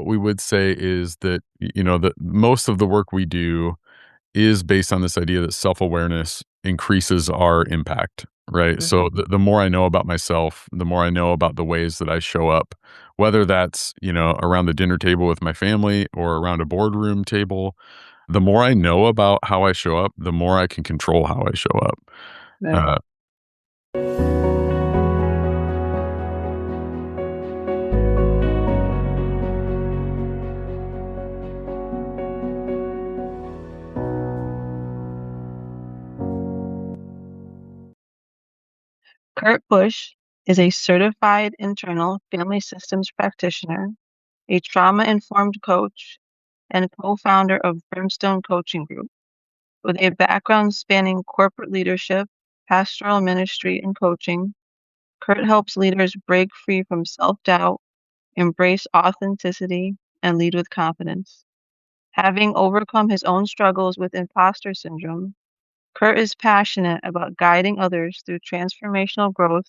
we would say is that, that most of the work we do is based on this idea that self-awareness increases our impact, right? Mhm. So the more I know about myself, the more I know about the ways that I show up, whether that's, around the dinner table with my family or around a boardroom table, the more I know about how I show up, the more I can control how I show up. Right. Uh, Kurt Busch is a certified internal family systems practitioner, a trauma-informed coach, and co-founder of Brimstone Coaching Group. With a background spanning corporate leadership, pastoral ministry, and coaching, Kurt helps leaders break free from self-doubt, embrace authenticity, and lead with confidence. Having overcome his own struggles with imposter syndrome, Kurt is passionate about guiding others through transformational growth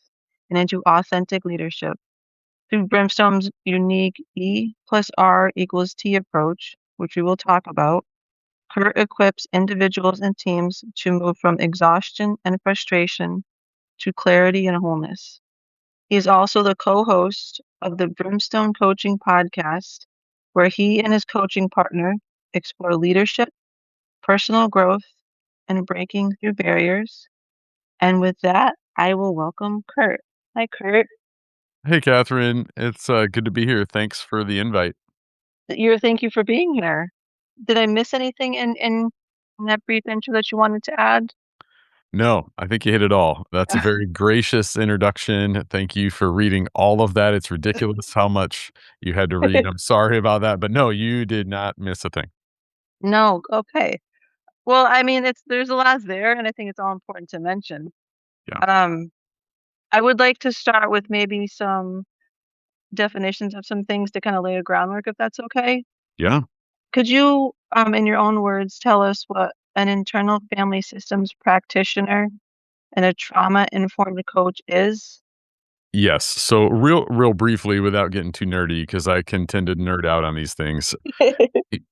and into authentic leadership. Through Brimstone's unique E plus R equals T approach, which we will talk about, Kurt equips individuals and teams to move from exhaustion and frustration to clarity and wholeness. He is also the co host of the Brimstone Coaching Podcast, where he and his coaching partner explore leadership, personal growth, and breaking through barriers. And with that, I will welcome Kurt. Hi, Kurt. Hey, Catherine. It's good to be here. Thanks for the invite. Thank you for being here. Did I miss anything in that brief intro that you wanted to add? No, I think you hit it all. That's a very gracious introduction. Thank you for reading all of that. It's ridiculous how much you had to read. I'm sorry about that, but no, you did not miss a thing. No, okay. Well, I mean, there's a lot there, and I think it's all important to mention. Yeah. Um, I would like to start with maybe some definitions of some things to kind of lay a groundwork, if that's okay. Yeah. Could you, in your own words, tell us what an internal family systems practitioner and a trauma-informed coach is? Yes. So real briefly without getting too nerdy because I can tend to nerd out on these things.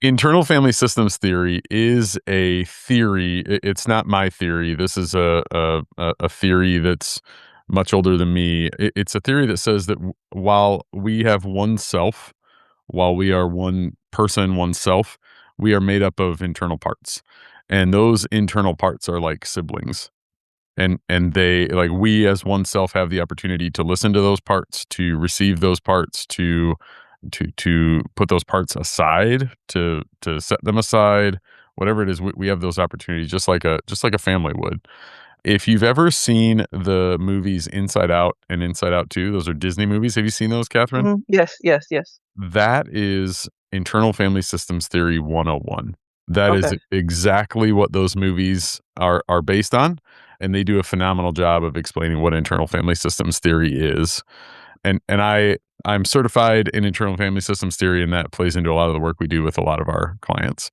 Internal family systems theory is a theory. It's not my theory. This is a theory that's much older than me. It's a theory that says that while we have one self, while we are one person, one self, we are made up of internal parts, and those internal parts are like siblings. And they like we as one self have the opportunity to listen to those parts, to receive those parts, to put those parts aside, to set them aside, whatever it is, we have those opportunities just like a family would. If you've ever seen the movies Inside Out and Inside Out 2, those are Disney movies. Have you seen those, Catherine? Mhm. Yes, yes, yes. That is internal family systems theory 101. That is Okay. exactly what those movies are based on, and they do a phenomenal job of explaining what internal family systems theory is. And I'm certified in internal family systems theory, and that plays into a lot of the work we do with a lot of our clients.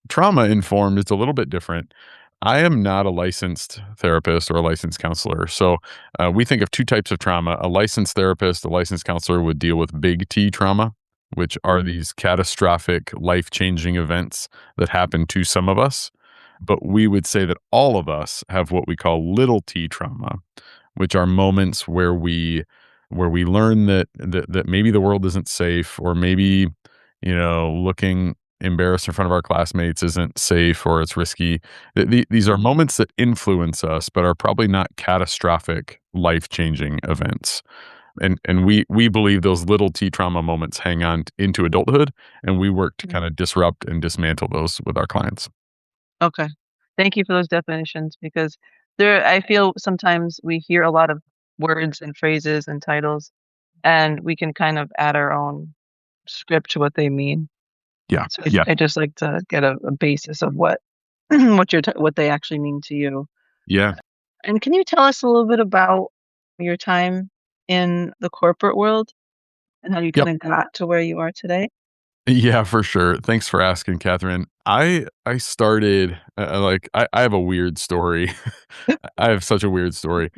Trauma informed is a little bit different. I am not a licensed therapist or a licensed counselor. So we think of two types of trauma. A licensed therapist, a licensed counselor would deal with big T trauma, which are Mhm. these catastrophic, life changing events that happen to some of us. But we would say that all of us have what we call little T trauma, which are moments where we learn that maybe the world isn't safe, or maybe looking embarrassed in front of our classmates isn't safe, or it's risky. These are moments that influence us but are probably not catastrophic life-changing events. And we believe those little T trauma moments hang on into adulthood, and we work to Mhm. kind of disrupt and dismantle those with our clients. Okay. Thank you for those definitions because I feel sometimes we hear a lot of words and phrases and titles, and we can kind of add our own script to what they mean. Yeah. So Yeah. I just like to get a basis of what what they actually mean to you. Yeah. And can you tell us a little bit about your time in the corporate world and how you Yep. kind of got to where you are today? Yeah, for sure. Thanks for asking, Catherine. I started like I have a weird story. I have such a weird story.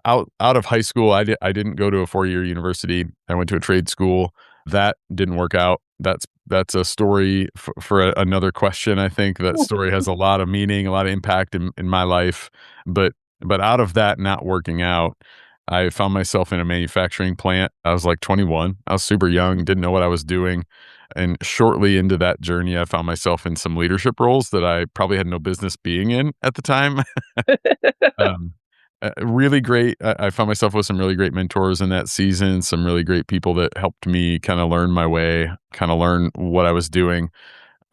Out of high school, I didn't go to a 4-year university. I went to a trade school. That didn't work out. That's a story for another question. I think that story has a lot of meaning, a lot of impact in my life. But out of that not working out, I found myself in a manufacturing plant. I was like 21. I was super young, didn't know what I was doing. And shortly into that journey, I found myself in some leadership roles that I probably had no business being in at the time. Um, really great. I found myself with some really great mentors in that season, some really great people that helped me kind of learn my way, kind of learn what I was doing.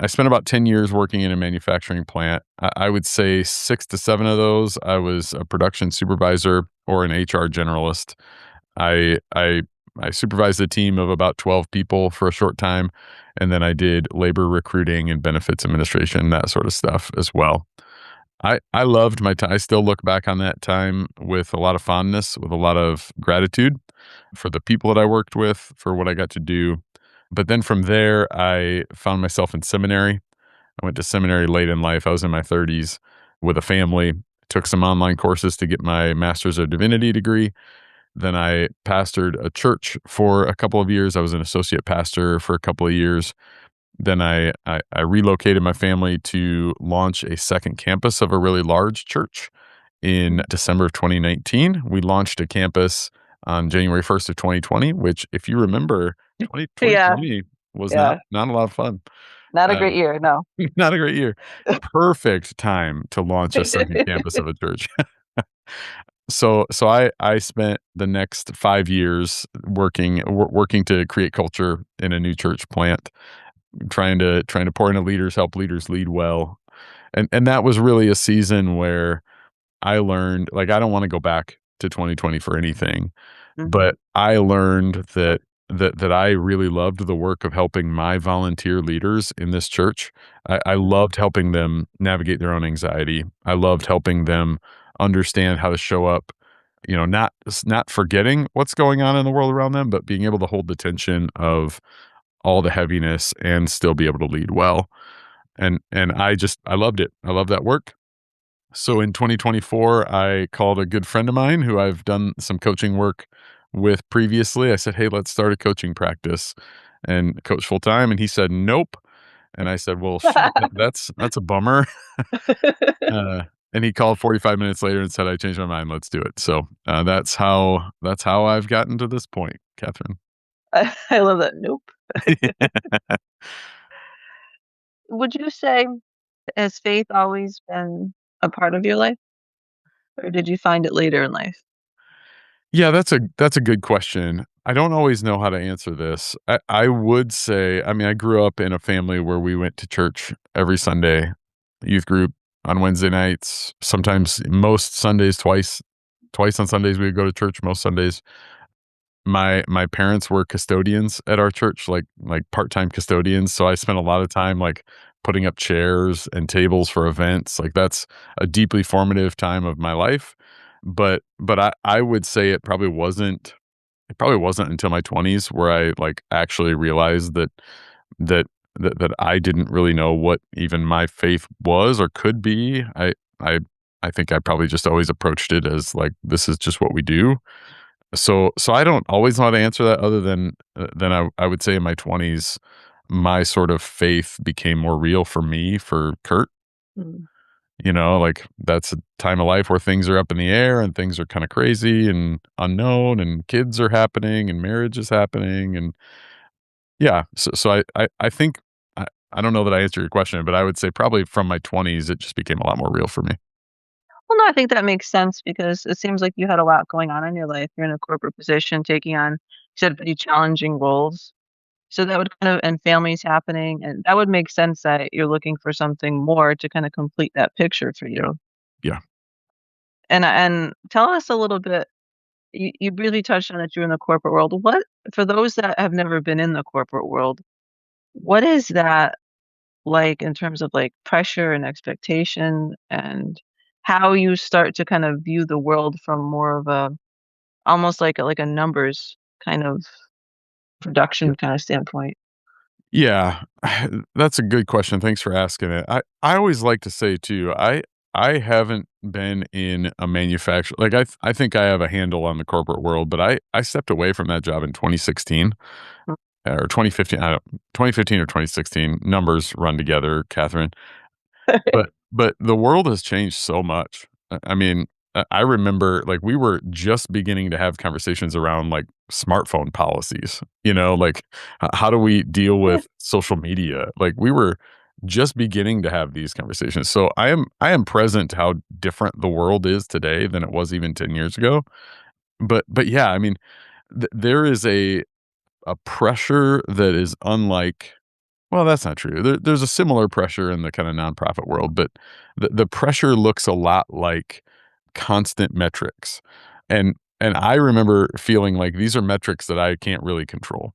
I spent about 10 years working in a manufacturing plant. I would say 6 to 7 of those, I was a production supervisor or an HR generalist. I I I supervised a team of about 12 people for a short time, and then I did labor recruiting and benefits administration, that sort of stuff as well. I loved my time. I still look back on that time with a lot of fondness, with a lot of gratitude for the people that I worked with, for what I got to do. But then from there, I found myself in seminary. I went to seminary late in life. I was in my 30s with a family, took some online courses to get my master's of divinity degree. Then I pastored a church for a couple of years. I was an associate pastor for a couple of years. Then I relocated my family to launch a second campus of a really large church in December of 2019. We launched a campus on January 1st of 2020, which, if you remember, Yeah, 2020 was yeah. not a lot of fun. Not a great Um, year, no. not a great year. Perfect time to launch a second campus of a church. So I spent the next 5 years working to create culture in a new church plant, trying to pour into leaders, help leaders lead well. And that was really a season where I learned, like, I don't wanna go back to 2020 for anything, Mhm. but I learned that I really loved the work of helping my volunteer leaders in this church. I loved helping them navigate their own anxiety. I loved helping them understand how to show up, not forgetting what's going on in the world around them, but being able to hold the tension of all the heaviness and still be able to lead well. And I loved it. I love that work. So in 2024, I called a good friend of mine who I've done some coaching work with previously. I said, "Hey, let's start a coaching practice and coach full time." And he said, "Nope." And I said, "Well, shoot, that's a bummer." Uh, and he called 45 minutes later and said, "I changed my mind. Let's do it." So that's how I've gotten to this point, Catherine. I love that, "Nope." Would you say, has faith always been a part of your life, or did you find it later in life? Yeah, that's a good question. I don't always know how to answer this. I would say, I mean, I grew up in a family where we went to church every Sunday, youth group on Wednesday nights, sometimes most Sundays, twice on Sundays we would go to church most Sundays. My parents were custodians at our church, like part-time custodians, so I spent a lot of time, like, putting up chairs and tables for events. Like, that's a deeply formative time of my life. But I would say it probably wasn't until my 20s where I, like, actually realized that that I didn't really know what even my faith was or could be. I I think I probably just always approached it as, like, this is just what we do. So I don't always know how to answer that other than I would say in my 20s, my sort of faith became more real for me, for Kurt. Mm. Like, that's a time of life where things are up in the air and things are kinda crazy and unknown and kids are happening and marriage is happening, and yeah, so I think I don't know that I answered your question, but I would say probably from my 20s, it just became a lot more real for me. Well, no, I think that makes sense because it seems like you had a lot going on in your life. You're in a corporate position, taking on, you said, pretty challenging roles. So that would kind of, and families happening, and that would make sense that you're looking for something more to kind of complete that picture for Yeah. you. Yeah. And tell us a little bit. You really touched on that you're in the corporate world. What, for those that have never been in the corporate world, what is that like in terms of like pressure and expectation, and how you start to kind of view the world from more of a, almost like a numbers kind of production kind of standpoint? Yeah, that's a good question. Thanks for asking it. I always like to say too, I haven't been in a manufacturer, like, I think I have a handle on the corporate world, but I stepped away from that job in 2016. or 2015, I don't 2015 or 2016, numbers run together, Catherine. But the world has changed so much. I mean, I remember, like, we were just beginning to have conversations around, like, smartphone policies, like, how do we deal with social media? Like, we were just beginning to have these conversations. So I am present to how different the world is today than it was even 10 years ago. But yeah, I mean, there is a pressure that is unlike, well, that's not true. There's a similar pressure in the kinda nonprofit world, but the pressure looks a lot like constant metrics, and I remember feeling like these are metrics that I can't really control.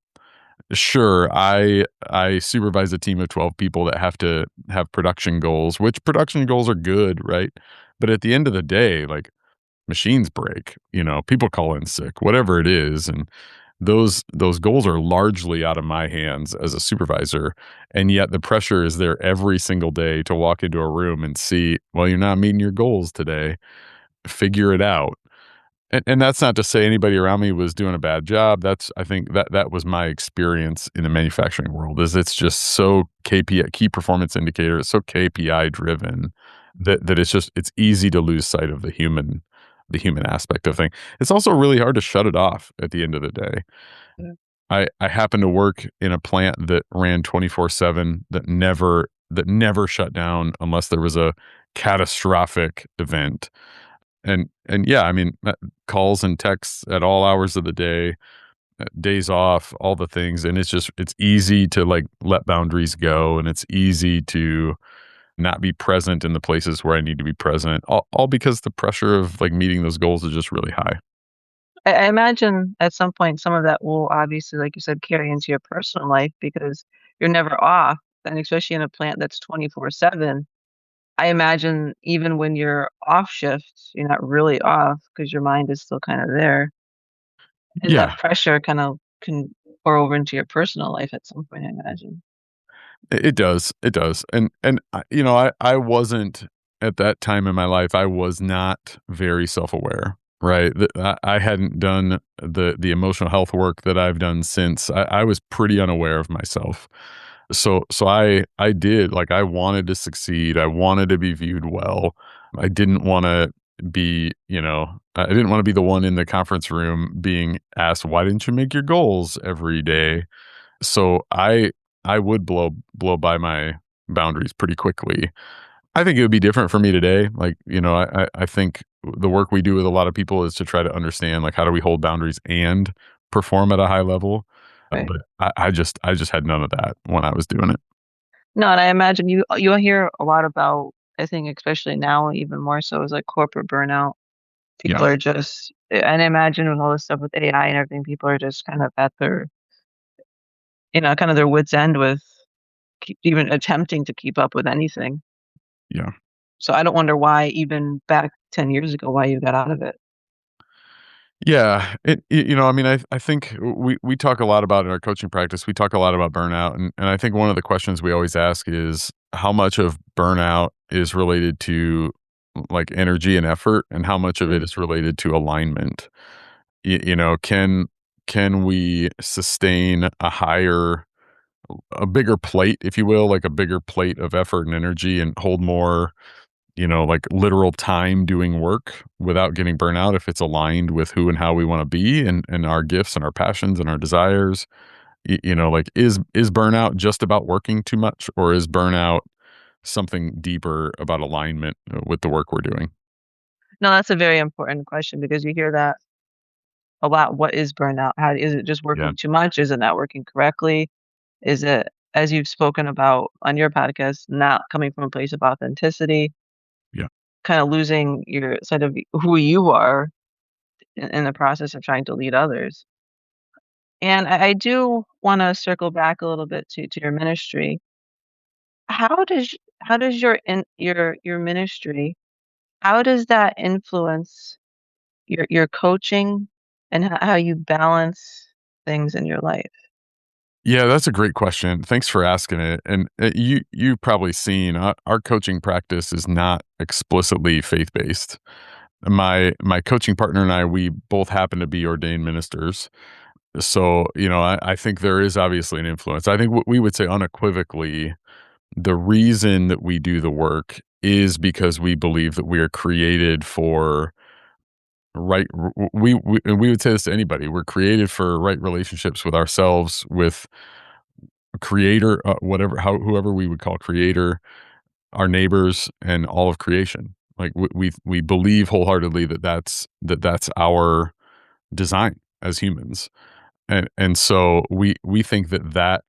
Sure, I supervise a team of 12 people that have to have production goals, which production goals are good, right? But at the end of the day, like, machines break, people call in sick, whatever it is, and those goals are largely out of my hands as a supervisor, and yet the pressure is there every single day to walk into a room and see, well, you're not meeting your goals today. Figure it out. And that's not to say anybody around me was doing a bad job. That's I think that was my experience in the manufacturing world, is it's just so KPI, key performance indicator, it's so KPI driven that it's easy to lose sight of the human aspect of thing. It's also really hard to shut it off at the end of the day. I happen to work in a plant that ran 24/7, that never shut down unless there was a catastrophic event. And yeah, I mean, calls and texts at all hours of the day, days off, all the things, and it's easy to, like, let boundaries go, and it's easy to not be present in the places where I need to be present, all because the pressure of, like, meeting those goals is just really high. I imagine at some point some of that will obviously, like you said, carry into your personal life because you're never off, and especially in a plant that's 24/7. I imagine even when you're off shift, you're not really off because your mind is still kinda there, and that Yeah. pressure kind of can pour over into your personal life at some point, I imagine. It does, it does, and I wasn't, at that time in my life, I was not very self-aware, right? I hadn't done the emotional health work that I've done since. I was pretty unaware of myself. So I did, like, I wanted to succeed, I wanted to be viewed well. I didn't wanna be, I didn't wanna be the one in the conference room being asked, "Why didn't you make your goals every day?" So I would blow by my boundaries pretty quickly. I think it would be different for me today. Like, I think the work we do with a lot of people is to try to understand, like, how do we hold boundaries and perform at a high level. Right. But I just had none of that when I was doing it. No, and I imagine you'll hear a lot about, I think especially now even more so, is like corporate burnout. Yeah, People are just, and I imagine with all this stuff with AI and everything, people are just kind of at their, kind of their wits' end with even attempting to keep up with anything. yeah. So I don't wonder why even back 10 years ago, why you got out of it. Yeah, I mean, I think we talk a lot about in our coaching practice. We talk a lot about burnout, and I think one of the questions we always ask is how much of burnout is related to, like, energy and effort, and how much of Mm. it is related to alignment. Can we sustain a bigger plate, if you will, like a bigger plate of effort and energy, and hold more, like, literal time doing work without getting burnout if it's aligned with who and how we want to be, and our gifts and our passions and our desires. Like, is burnout just about working too much, or is burnout something deeper about alignment with the work we're doing? No, that's a very important question because you hear that a lot. What is burnout? How is it just Yeah, working too much? Is it not working correctly? Is it, as you've spoken about on your podcast, not coming from a place of authenticity, yeah, kind of losing your side of who you are in the process of trying to lead others? And I do want to circle back a little bit to your ministry. How does your ministry, how does that influence your coaching and how you balance things in your life? yeah. That's a great question. Thanks for asking it. And you've probably seen, our coaching practice is not explicitly faith based. My coaching partner and I, we both happen to be ordained ministers. So, I think there is obviously an influence. I think what we would say unequivocally, the reason that we do the work is because we believe that we are created for right and we would say this to anybody. We're created for right relationships with ourselves, with creator, whoever we would call creator, our neighbors, and all of creation. Like we believe wholeheartedly that that's our design as humans. And so we think that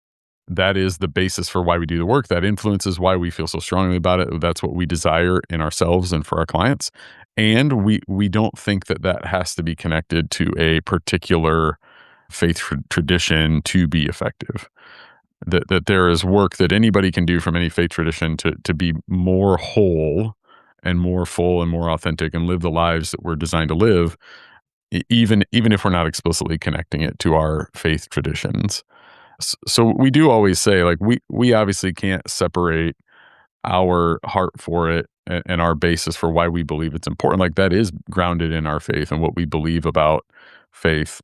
is the basis for why we do the work. That influences why we feel so strongly about it. That's what we desire in ourselves and for our clients. And we don't think that that has to be connected to a particular faith tradition to be effective. That there is work that anybody can do from any faith tradition to be more whole and more full and more authentic and live the lives that we're designed to live, even if we're not explicitly connecting it to our faith traditions. So we do always say, like, we obviously can't separate our heart for it and our basis for why we believe it's important. Like, that is grounded in our faith and what we believe about faith.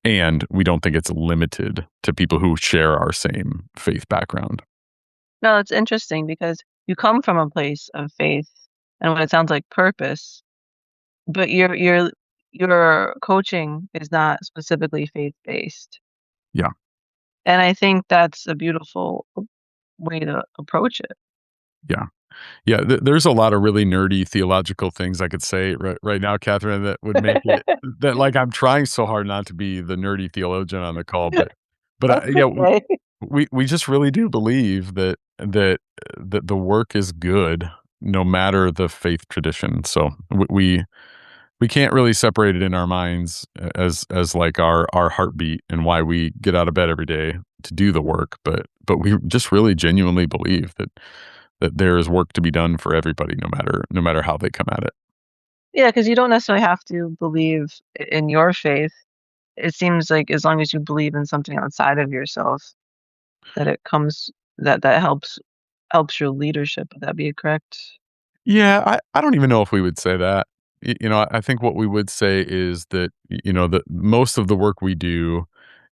And we don't think it's limited to people who share our same faith background. No, it's interesting because you come from a place of faith and what it sounds like purpose, but your coaching is not specifically faith-based. Yeah. And I think that's a beautiful way to approach it. Yeah. Yeah, there's a lot of really nerdy theological things I could say right now, Catherine, that would make it that, like, I'm trying so hard not to be the nerdy theologian on the call, but That's yeah, okay. we just really do believe that the work is good no matter the faith tradition. So we can't really separate it in our minds as like our heartbeat and why we get out of bed every day to do the work, but we just really genuinely believe that there is work to be done for everybody, no matter how they come at it. Yeah, because you don't necessarily have to believe in your faith. It seems like as long as you believe in something outside of yourself, that it comes that helps your leadership. Would that be correct? Yeah, I don't even know if we would say that. I think what we would say is that that most of the work we do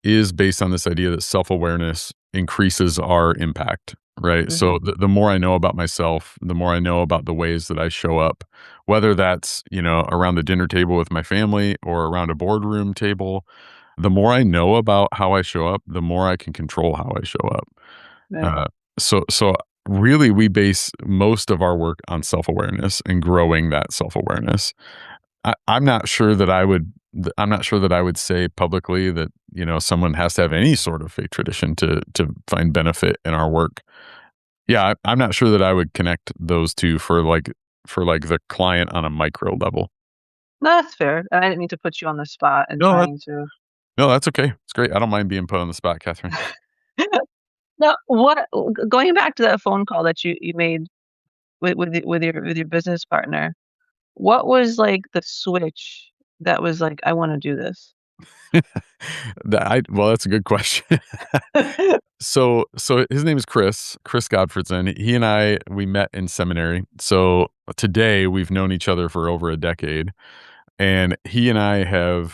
is based on this idea that self-awareness increases our impact, right? Mhm. So the more I know about myself, the more I know about the ways that I show up, whether that's, around the dinner table with my family or around a boardroom table, the more I know about how I show up, the more I can control how I show up. Right. Uh, so really we base most of our work on self-awareness and growing that self-awareness. I'm not sure that I'm not sure that I would say publicly that, someone has to have any sort of faith tradition to find benefit in our work. Yeah, I'm not sure that I would connect those 2 for the client on a micro level. No, that's fair. I didn't mean to put you on the spot and No, trying to no, that's okay. It's great. I don't mind being put on the spot, Catherine. Now, going back to that phone call that you made with your business partner, what was, like, the switch that was like, "I wanna do this?" Well, that's a good question. So his name is Chris Godfredson. He and we met in seminary. So today we've known each other for over a decade. And he and I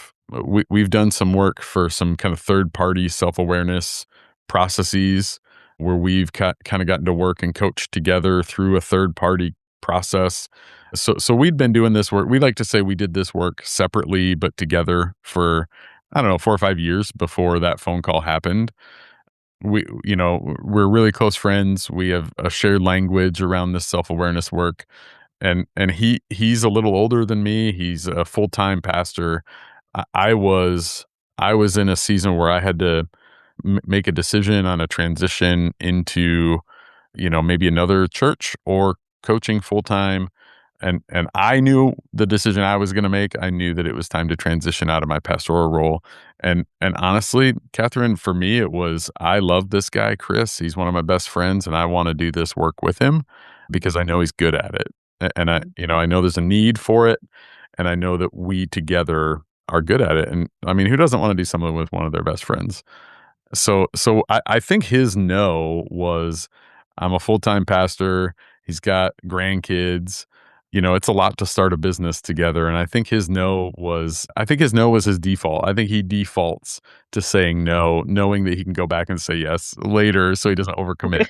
we've done some work for some kind of third party self-awareness processes where we've kind of gotten to work and coach together through a third party process. So we'd been doing this work. We like to say we did this work separately but together for, I don't know, 4 or 5 years before that phone call happened. We're really close friends. We have a shared language around this self-awareness work, and he's a little older than me. He's a full-time pastor. I, I was I was in a season where I had to make a decision on a transition into, maybe another church or coaching full-time. And I knew the decision I was going to make. I knew that it was time to transition out of my pastoral role. And honestly, Catherine, for me, it was, I love this guy, Chris. He's one of my best friends, and I want to do this work with him because I know he's good at it. And Mhm. I know there's a need for it, and I know that we together are good at it. And I mean, who doesn't want to do something with one of their best friends? So I think his no was, I'm a full time pastor. He's got grandkids. It's a lot to start a business together, and I think his no was his default. I think he defaults to saying no, knowing that he can go back and say yes later so he doesn't overcommit.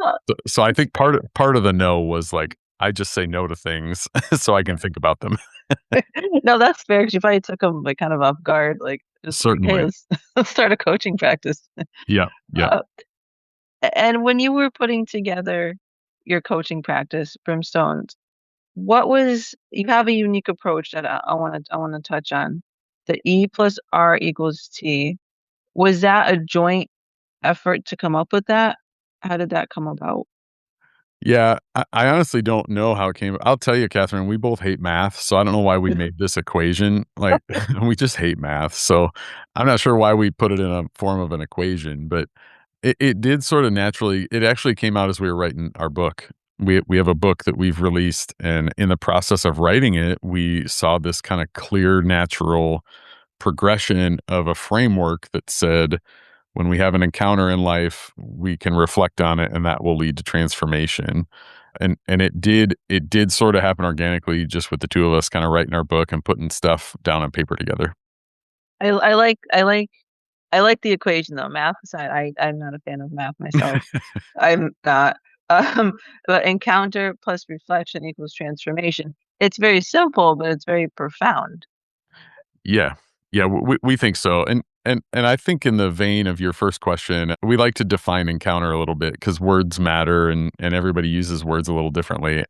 Huh, So I that's think part of the no was, like, I just say no to things so I can think about them. no, that's fair 'cause you probably took him, like, kind of off guard, like, just like, "Hey, Certainly. let's start a coaching practice." Yeah, yeah. Uh, and when you were putting together your coaching practice, Brimstones, what was you have a unique approach that I wanna touch on. The E plus R equals T. Was that a joint effort to come up with that? How did that come about? Yeah, I honestly don't know how it came. I'll tell you, Catherine, we both hate math, so I don't know why we made this equation. Like, we just hate math. So I'm not sure why we put it in a form of an equation, but it did sort of naturally. It actually came out as we were writing our book. We have a book that we've released, and in the process of writing it, we saw this kind of clear, natural progression of a framework that said when we have an encounter in life, we can reflect on it and that will lead to transformation. And it did sort of happen organically just with the two of us kind of writing our book and putting stuff down on paper together. I like the equation though. Math aside, I'm not a fan of math myself. I'm not. Um, but encounter plus reflection equals transformation. It's very simple, but it's very profound. Yeah. Yeah, we think so, and I think in the vein of your first question, we like to define encounter a little bit because words matter and everybody uses words a little differently.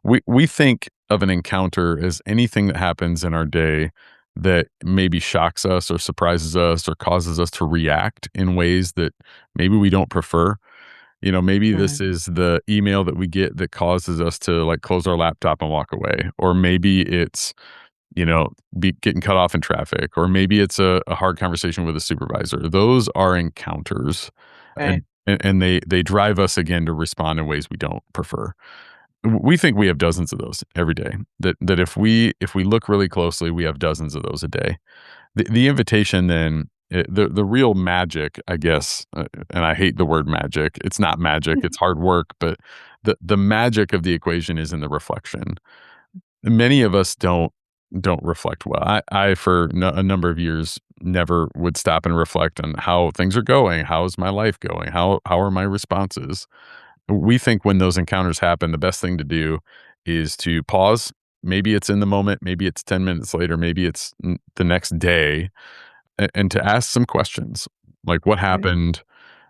We think of an encounter as anything that happens in our day that maybe shocks us or surprises us or causes us to react in ways that maybe we don't prefer. Maybe Mhm. this is the email that we get that causes us to, like, close our laptop and walk away, or maybe it's be getting cut off in traffic, or maybe it's a hard conversation with a supervisor. Those are encounters, Right. and they drive us again to respond in ways we don't prefer. We think we have dozens of those every day. That if we look really closely, we have dozens of those a day. The invitation then, the real magic, I guess, and I hate the word magic. It's not magic. It's hard work, but the magic of the equation is in the reflection. Many of us don't reflect well. I for a number of years never would stop and reflect on how things are going. How is my life going? How are my responses? We think when those encounters happen, the best thing to do is to pause. Maybe it's in the moment. Maybe it's 10 minutes later. Maybe it's the next day, and to ask some questions like, what Right. happened?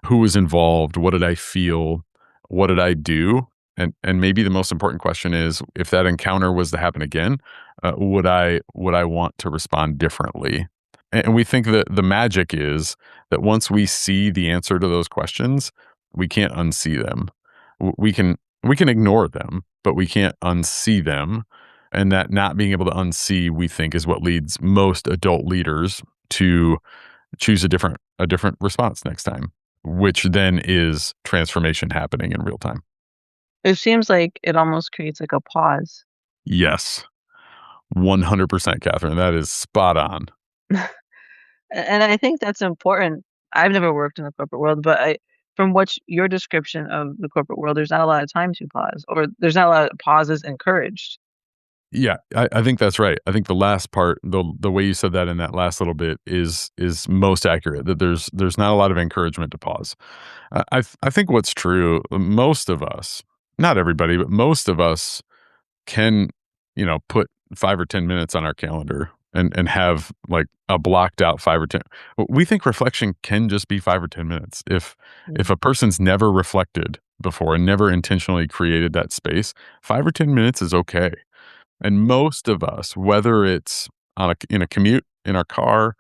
Who was involved? What did I feel? What did I do? And maybe the most important question is, if that encounter was to happen again, would I want to respond differently? And we think that the magic is that once we see the answer to those questions, we can't unsee them. We can ignore them, but we can't unsee them. And that not being able to unsee, we think, is what leads most adult leaders to choose a different response next time, which then is transformation happening in real time. It seems like it almost creates like a pause. Yes, 100%, Catherine. That is spot on. And I think that's important. I've never worked in the corporate world, but from your description of the corporate world, there's not a lot of time to pause, or there's not a lot of pauses encouraged. Yeah, I think that's right. I think the last part, the way you said that in that last little bit is most accurate. That there's not a lot of encouragement to pause. I think what's true, most of us, not everybody, but most of us can, put 5 or 10 minutes on our calendar and have, like, a blocked out 5 or 10. We think reflection can just be 5 or 10 minutes. If Mm, a person's never reflected before and never intentionally created that space, 5 or 10 minutes is okay. And mm. most of us, whether it's in a commute in our car,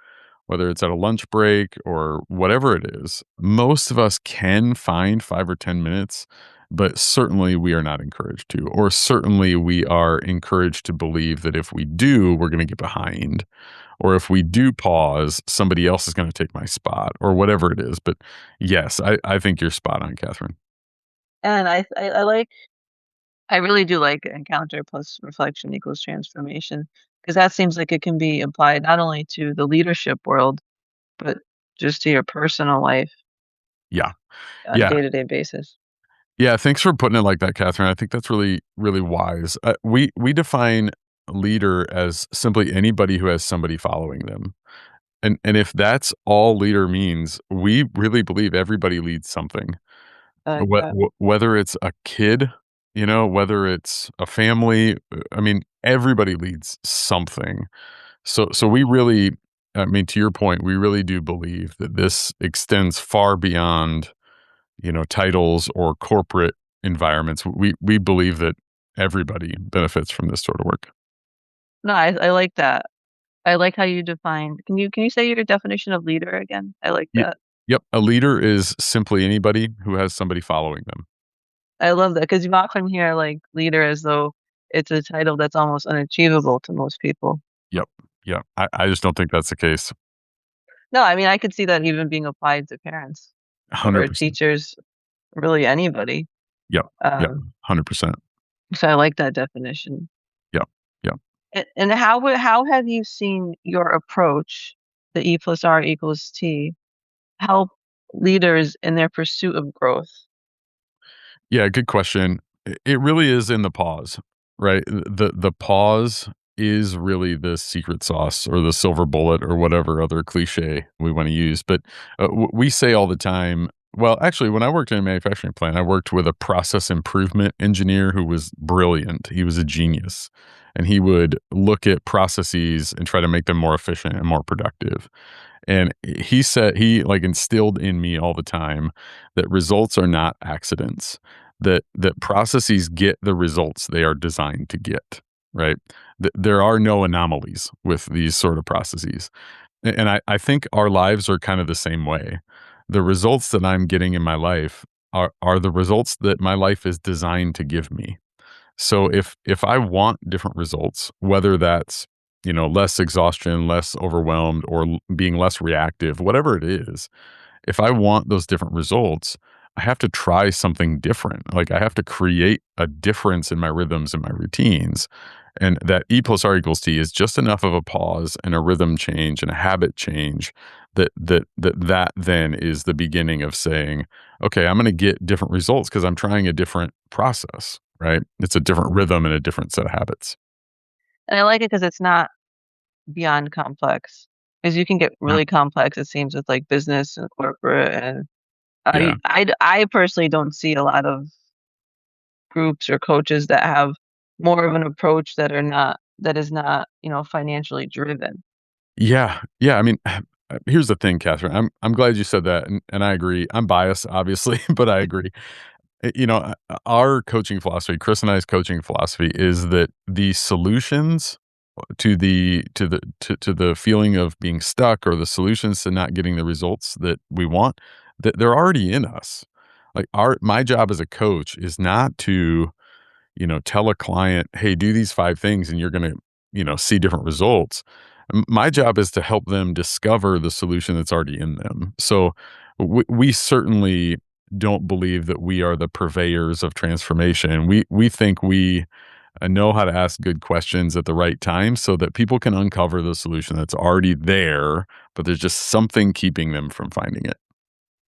whether it's at a lunch break or whatever it is, most of us can find 5 or 10 minutes, but certainly we are not encouraged to, or certainly we are encouraged to believe that if we do, we're going to get behind, or if we do pause, somebody else is going to take my spot, or whatever it is. But yes, I think you're spot on, Catherine. And I really do like encounter plus reflection equals transformation, because that seems like it can be applied not only to the leadership world, but just to your personal life Yeah. on a Yeah. day-to-day basis. Yeah, thanks for putting it like that, Catherine. I think that's really, really wise. We define leader as simply anybody who has somebody following them. And if that's all leader means, we really believe everybody leads something. I like that. Whether it's a kid, whether it's a family, I mean, everybody leads something. So we really, I mean, to your point, we really do believe that this extends far beyond, titles or corporate environments. We believe that everybody benefits from this sort of work. No, I like that. I like how you define can you say your definition of leader again? I like Ye that. Yep, a leader is simply anybody who has somebody following them. I love that because you often hear, like, leader as though it's a title that's almost unachievable to most people. Yep, yeah. I just don't think that's the case. No, I mean, I could see that even being applied to parents or 100%. teachers, really anybody. Yep, yep, Um, 100%. so I like that definition. Yep, yep. And how have you seen your approach, the E plus R equals T, help leaders in their pursuit of growth? Yeah, good question. It really is in the pause, right? The pause is really the secret sauce or the silver bullet or whatever other cliche we want to use. But we say all the time. Well, actually, when I worked in a manufacturing plant, I worked with a process improvement engineer who was brilliant. He was a genius, and he would look at processes and try to make them more efficient and more productive. And he said he, like, instilled in me all the time that results are not accidents, that processes get the results they are designed to get, right? There are no anomalies with these sort of processes. And I think our lives are kind of the same way. The results that I'm getting in my life are the results that my life is designed to give me. So if I want different results, whether that's, less exhaustion, less overwhelmed, or being less reactive, whatever it is, if I want those different results, I have to try something different. Like, I have to create a difference in my rhythms and my routines. And that E plus R equals T is just enough of a pause and a rhythm change and a habit change that then is the beginning of saying, okay, I'm going to get different results because I'm trying a different process, right? It's a different rhythm and a different set of habits. And I like it because it's not beyond complex, because you can get Yeah. really complex, it seems, with, like, business and corporate, and Yeah. I personally don't see a lot of groups or coaches that have more of an approach that is not, financially driven. Yeah. Yeah. I mean, here's the thing, Catherine. I'm glad you said that, and I agree. I'm biased, obviously, but I agree. Our coaching philosophy, Chris and I's coaching philosophy, is that the solutions to the feeling of being stuck, or the solutions to not getting the results that we want, that they're already in us. Like, our my job as a coach is not to, tell a client, "Hey, do these 5 things and you're gonna, see different results." My job is to help them discover the solution that's already in them. So, we certainly don't believe that we are the purveyors of transformation. We think we, know how to ask good questions at the right time so that people can uncover the solution that's already there, but there's just something keeping them from finding it.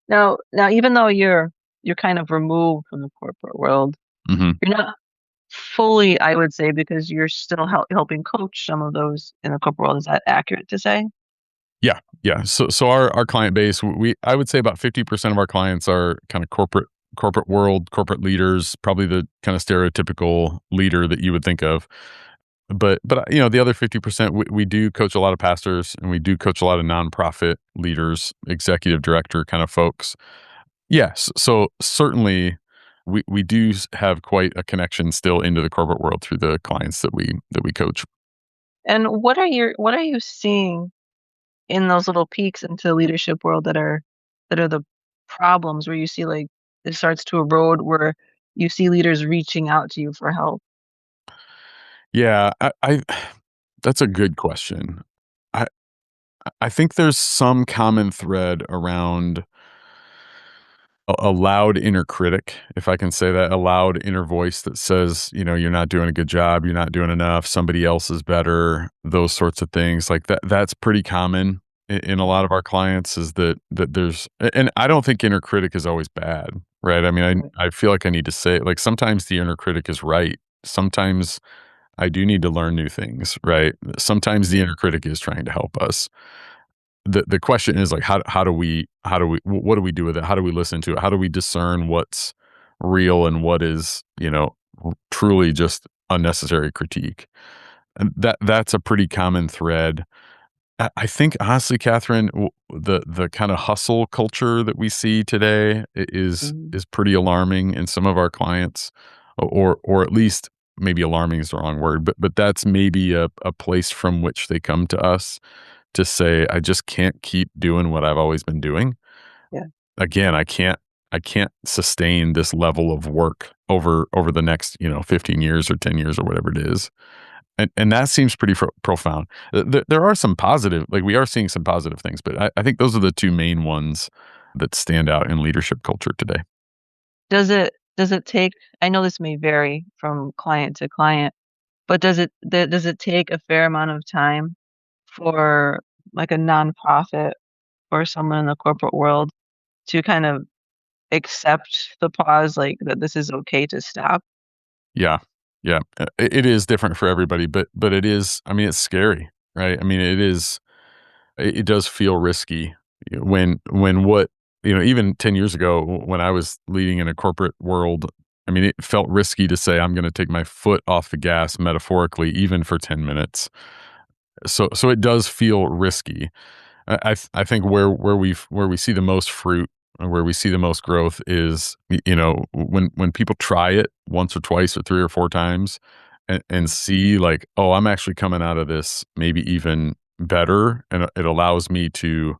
Now even though you're kind of removed from the corporate world, Mhm. you're not fully, I would say, because you're still helping coach some of those in the corporate world. Is that accurate to say? Yeah, yeah. So our client base, we I would say about 50% of our clients are kind of corporate world, corporate leaders, probably the kind of stereotypical leader that you would think of. But the other 50%, we do coach a lot of pastors, and we do coach a lot of nonprofit leaders, executive director kind of folks. Yes, so certainly we do have quite a connection still into the corporate world through the clients that we coach. And what are you seeing in those little peaks into the leadership world that are the problems where you see, like, it starts to erode, where you see leaders reaching out to you for help? Yeah, I that's a good question. I I think there's some common thread around a loud inner critic, if I can say that, a loud inner voice that says, "You're not doing a good job, you're not doing enough, somebody else is better," those sorts of things, like, that's pretty common. in a lot of our clients is that there's and I don't think inner critic is always bad, right? I mean, Right. I feel like I need to say like sometimes the inner critic is right. Sometimes I do need to learn new things, right? Sometimes the Yeah. inner critic is trying to help us. The question is like how do we what do we do with it? How do we listen to it? How do we discern what's real and what is, truly just unnecessary critique? And that's a pretty common thread. I think honestly, Catherine, the kind of hustle culture that we see today Mhm. is pretty alarming in some of our clients, or at least maybe alarming is the wrong word, but that's maybe a place from which they come to us to say, I just can't keep doing what I've always been doing. Yeah. Again, I can't sustain this level of work over the next 15 years or 10 years or whatever it is. And that seems pretty profound. There are some positive, like we are seeing some positive things, but I think those are the two main ones that stand out in leadership culture today. Does it take, I know this may vary from client to client, but does it take a fair amount of time for, like, a nonprofit or someone in the corporate world to kind of accept the pause, like, that this is okay to stop? Yeah, yeah, it is different for everybody, but it is. I mean, it's scary, right? I mean, it is. It does feel risky when what even 10 years ago when I was leading in a corporate world. I mean, it felt risky to say I'm going to take my foot off the gas metaphorically, even for 10 minutes. So it does feel risky. I think where we see the most fruit and where we see the most growth is when people try it once or twice or three or four times and see like, oh, I'm actually coming out of this maybe even better, and it allows me to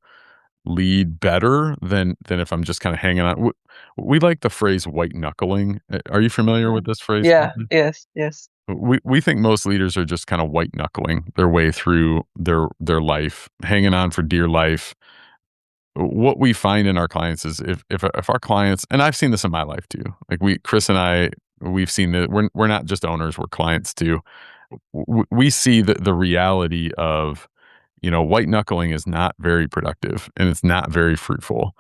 lead better than if I'm just kind of hanging on. We like the phrase white knuckling. Are you familiar Yeah. with this phrase? Yeah, yes, yes. We think most leaders are just kind of white knuckling their way through their life, hanging on for dear life. What we find in our clients is if our clients, and I've seen this in my life too. Like Chris and I, we've seen that we're not just owners, we're clients too. We see the reality of white knuckling is not very productive and it's not very fruitful.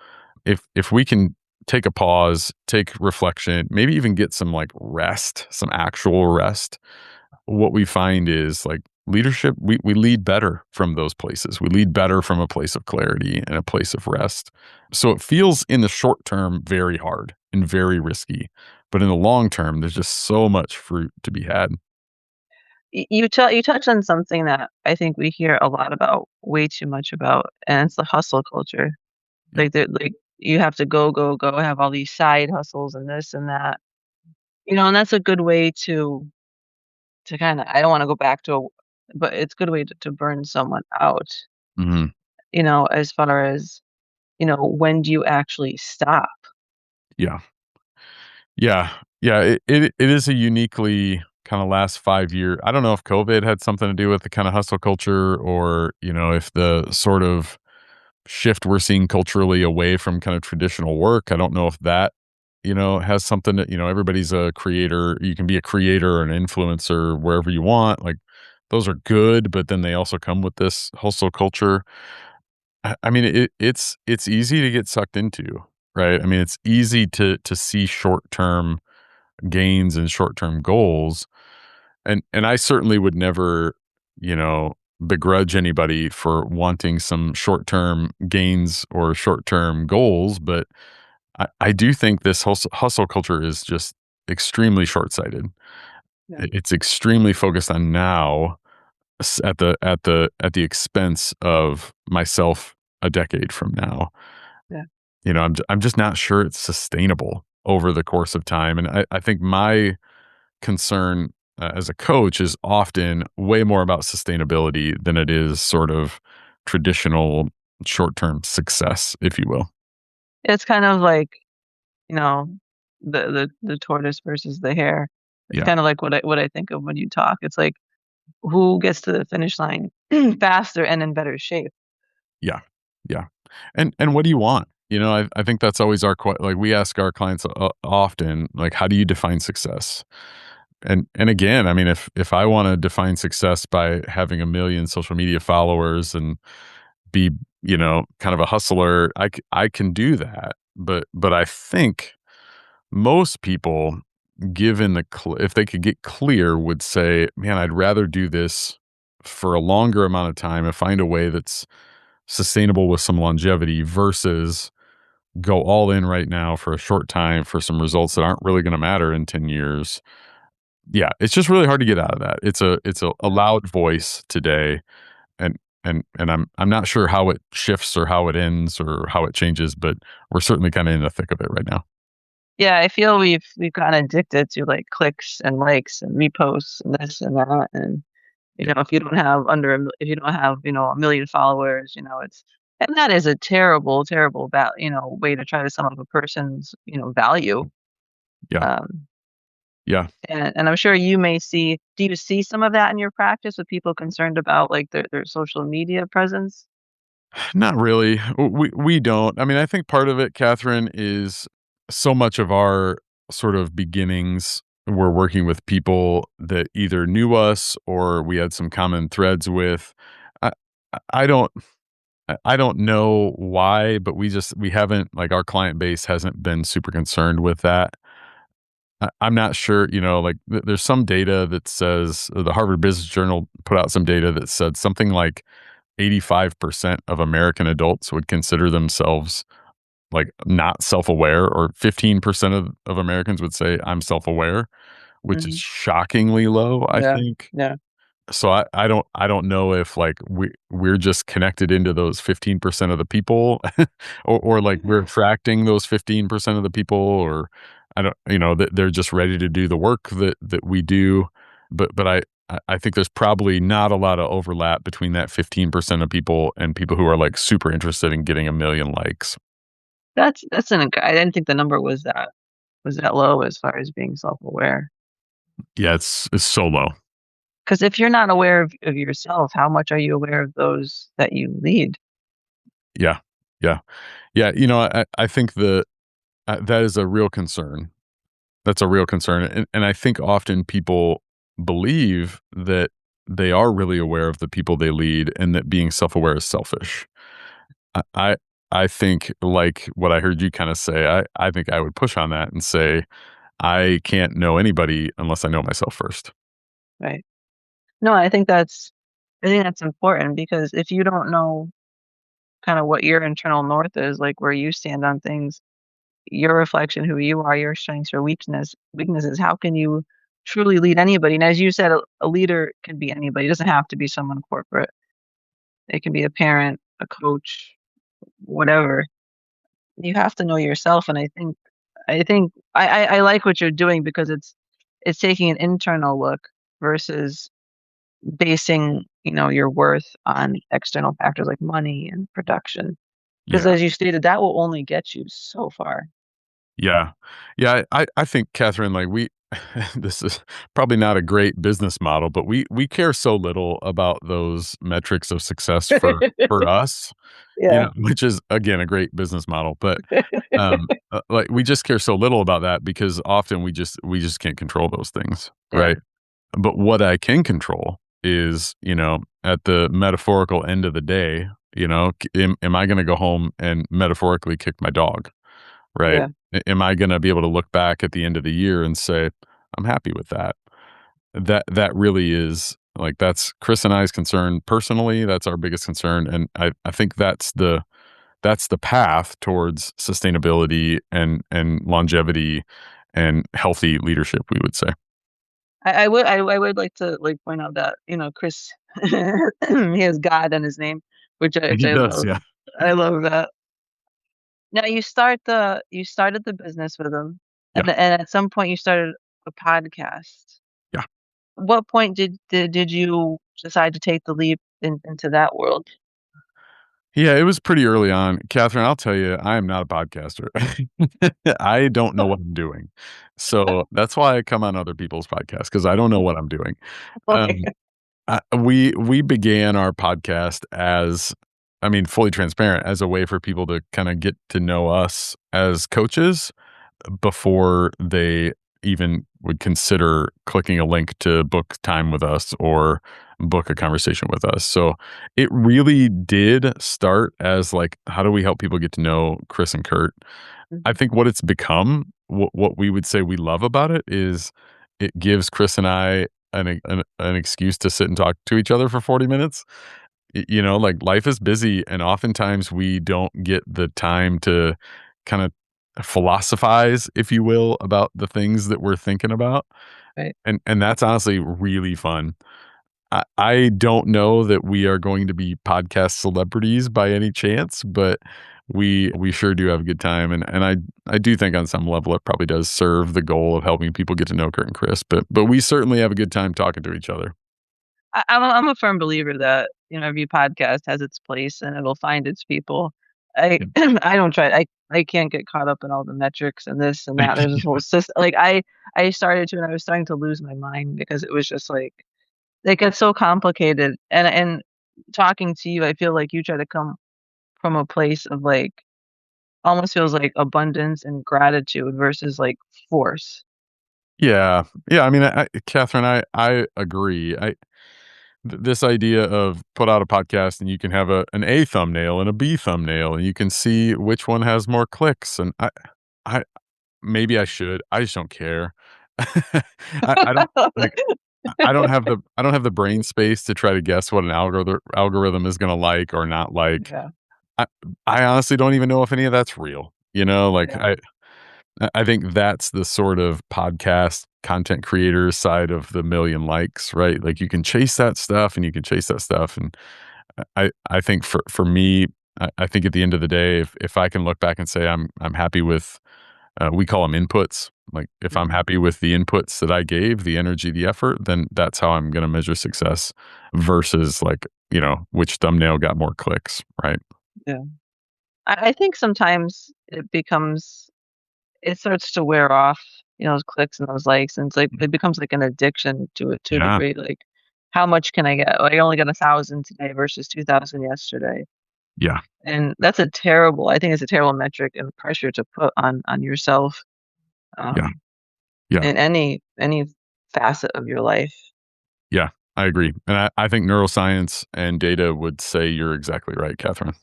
If we can take a pause, take reflection, maybe even get some like rest, some actual rest, what we find is like leadership, we lead better from those places. We lead better from a place of clarity and a place of rest. So it feels in the short term very hard and very risky. But in the long term, there's just so much fruit to be had. You touched on something that I think we hear a lot about, way too much about, and it's the hustle culture. Yeah. Like, you have to go, go, go, have all these side hustles and this and that, and that's a good way to kinda, I don't wanna go back to a, but it's a good way to burn someone out, Hmm. as far as, when do you actually stop? Yeah. Yeah. Yeah. It is a uniquely kind of last 5 year. I don't know if COVID had something to do with the kind of hustle culture or, if the sort of shift we're seeing culturally away from kind of traditional work. I don't know if that, has something that, everybody's a creator. You can be a creator or an influencer wherever you want. Like those are good, but then they also come with this hustle culture. I mean, it's easy to get sucked into, right? I mean, it's easy to see short-term gains and short-term goals. And I certainly would never, you know, begrudge anybody for wanting some short-term gains or short-term goals, but I do think this hustle culture is just extremely short-sighted. Yeah, It's extremely focused on now at the expense of myself a decade from now. yeah. I'm just not sure it's sustainable over the course of time, and I think my concern as a coach is often way more about sustainability than it is sort of traditional short-term success, if you will. It's kind of like, you know, the tortoise versus the hare. It's Yeah, kinda like what I think of when you talk. It's like, who gets to the finish line faster and in better shape? yeah, yeah. And what do you want? I think that's always like we ask our clients often, like, how do you define success? And again, I mean, if I want to define success by having a million social media followers and be, kind of a hustler. I can do that, but I think most people, given if they could get clear, would say, "Man, I'd rather do this for a longer amount of time and find a way that's sustainable with some longevity versus go all in right now for a short time for some results that aren't really gonna matter in 10 years." Yeah, it's just really hard to get out of that. It's a Yeah. loud voice today, and and I'm not sure how it shifts or how it ends or how it changes, but we're certainly kinda in the thick of it right now. Yeah, I feel we've gotten addicted to, like, clicks and likes and reposts and this and that, and, Yeah, if you don't have if you don't have, 1,000,000 followers, it's and that is a terrible, terrible way to try to sum up a person's, value, yeah, um, yeah. and I'm sure you may see do you see some of that in your practice with people concerned about, like, their social media presence? Not really. We don't. I mean, I think part of it, Catherine, is so much of our sort of beginnings were working with people that either knew us or we had some common threads with. I I don't I don't know why, but we haven't, like, our client base hasn't been super concerned with that. I'm not sure, like, there's some data that says the Harvard Business Journal put out some data that said something like 85% of American adults would consider themselves, like, not self-aware, or 15% of Americans would say, "I'm self-aware," which is Mhm. shockingly low, I Yeah. think. Yeah. So I don't know if, like, we're just connected into those 15% of the people, or, like, we're attracting those 15% of the people, or I don't, that they're just ready to do the work that we do. But I think there's probably not a lot of overlap between that 15% of people and people who are, like, super interested in getting 1,000,000 likes. That's an I didn't think the number was that low as far as being self-aware. Yeah, it's so low. 'Cause if you're not aware of yourself, how much are you aware of those that you lead? Yeah. Yeah. Yeah, I think that is a real concern. That's a real concern, and I think often people believe that they are really aware of the people they lead and that being self-aware is selfish. I I I think, like what I heard you kinda say, I think I would push on that and say, I can't know anybody unless I know myself first. Right. No, I think that's important because if you don't know kinda what your internal north is, like where you stand on things, your reflection, who you are, your strengths, your weaknesses, how can you truly lead anybody? And as you said, a leader can be anybody. It doesn't have to be someone corporate. It can be a parent, a coach, whatever. You have to know yourself, and I like what you're doing because it's taking an internal look versus basing, your worth on external factors like money and production. Because Yeah. as you stated, that will only get you so far. Yeah. Yeah, I think, Catherine, like, we this is probably not a great business model, but we care so little about those metrics of success for us, Yeah. which is, again, a great business model, but, like, we just care so little about that because often we just can't control those things, Yeah, right? But what I can control is, at the metaphorical end of the day, am I gonna go home and metaphorically kick my dog? Right? yeah. Am I gonna be able to look back at the end of the year and say, "I'm happy with that." That really is, like, that's Chris and I's concern personally, that's our biggest concern, and I think that's the path towards sustainability and longevity and healthy leadership, we would say. I would like to, like, point out that, Chris, he has God in his name, which He I does, love. yeah. I love that. Now you started the business with him, Yeah, and at some point you started a podcast. yeah. What point did you decide to take the leap into that world? Yeah, it was pretty early on. Catherine, I'll tell you, I am not a podcaster. I don't know what I'm doing. So, that's why I come on other people's podcasts, because I don't know what I'm doing. Okay. Um, we began our podcast as, I mean, fully transparent, as a way for people to kinda get to know us as coaches before they even would consider clicking a link to book time with us or book a conversation with us. So it really did start as like, how do we help people get to know Chris and Kurt? I Mhm. think what it's become, what we would say we love about it is it gives Chris and I an excuse to sit and talk to each other for 40 minutes. Like life is busy and oftentimes we don't get the time to kind of philosophize, if you will, about the things that we're thinking about. Right. And that's honestly really fun. I don't know that we are going to be podcast celebrities by any chance, but we sure do have a good time, and I do think on some level it probably does serve the goal of helping people get to know Kurt and Chris, but we certainly have a good time talking to each other. I'm a firm believer that, every podcast has its place and it'll find its people. I Yeah. I don't try I can't get caught up in all the metrics and this and that. There's this whole system. Like, I started to, and I was starting to lose my mind because it was just like it gets so complicated. And talking to you, I feel like you try to come from a place of, like, almost feels like abundance and gratitude versus, like, force. Yeah. Yeah, I mean, Catherine, I agree. This idea of put out a podcast and you can have an A thumbnail and a B thumbnail, and you can see which one has more clicks, and I maybe I should. I just don't care. I don't like I don't have the brain space to try to guess what an algorithm is gonna like or not like. Yeah, I I honestly don't even know if any of that's real, like, yeah, I think that's the sort of podcast content creator side of the million likes, right? Like, you can chase that stuff and you can chase that stuff, and I think for me, I think at the end of the day, if I can look back and say I'm happy with we call them inputs. Like if I'm mhm, happy with the inputs that I gave, the energy, the effort, then that's how I'm going to measure success versus like, which thumbnail got more clicks, right? yeah. I think sometimes it starts to wear off, those clicks and those likes, and it's like it becomes like an addiction to it to a Yeah. degree. Like, how much can I get? Oh, I only got 1,000 today versus 2,000 yesterday, Yeah. and I think it's a terrible metric and pressure to put on yourself, Yeah. um, Yeah. in any facet of your life. Yeah. I agree. And I think neuroscience and data would say you're exactly right, Catherine.